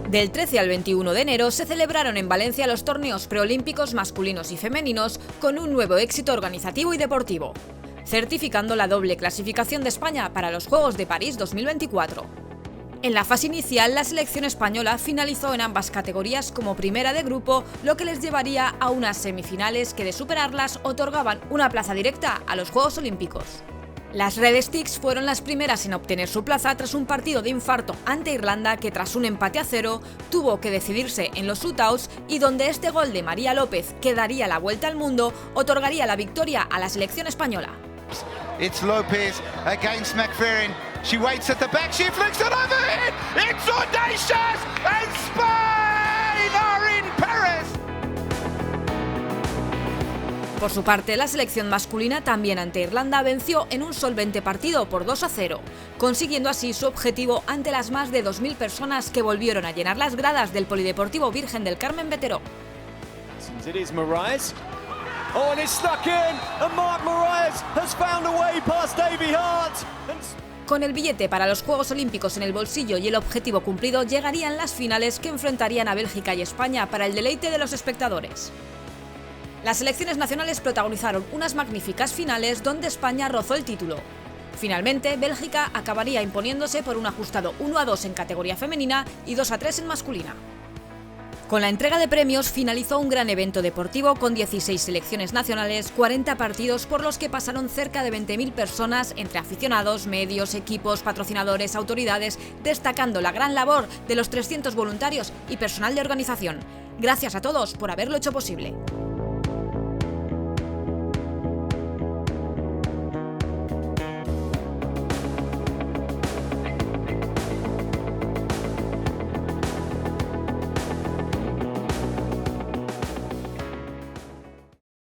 Del 13 al 21 de enero se celebraron en Valencia los torneos preolímpicos masculinos y femeninos con un nuevo éxito organizativo y deportivo, certificando la doble clasificación de España para los Juegos de París 2024. En la fase inicial, la selección española finalizó en ambas categorías como primera de grupo, lo que les llevaría a unas semifinales que, de superarlas, otorgaban una plaza directa a los Juegos Olímpicos. Las Red Sticks fueron las primeras en obtener su plaza tras un partido de infarto ante Irlanda que, tras un empate a 0, tuvo que decidirse en los shootouts y donde este gol de María López, que daría la vuelta al mundo, otorgaría la victoria a la selección española. It's Lopez against McFerrin. She waits at the back, she flicks it overhead. It's audacious, and Spain are in Paris. Por su parte, la selección masculina también ante Irlanda venció en un solvente partido por 2-0, consiguiendo así su objetivo ante las más de 2.000 personas que volvieron a llenar las gradas del Polideportivo Virgen del Carmen Veteró. Oh, and it's stuck in, and Mark Moraes has found a way past Davy Hart. Con el billete para los Juegos Olímpicos en el bolsillo y el objetivo cumplido, llegarían las finales que enfrentarían a Bélgica y España para el deleite de los espectadores. Las selecciones nacionales protagonizaron unas magníficas finales donde España rozó el título. Finalmente, Bélgica acabaría imponiéndose por un ajustado 1-2 en categoría femenina y 2-3 en masculina. Con la entrega de premios finalizó un gran evento deportivo con 16 selecciones nacionales, 40 partidos por los que pasaron cerca de 20.000 personas entre aficionados, medios, equipos, patrocinadores, autoridades, destacando la gran labor de los 300 voluntarios y personal de organización. Gracias a todos por haberlo hecho posible.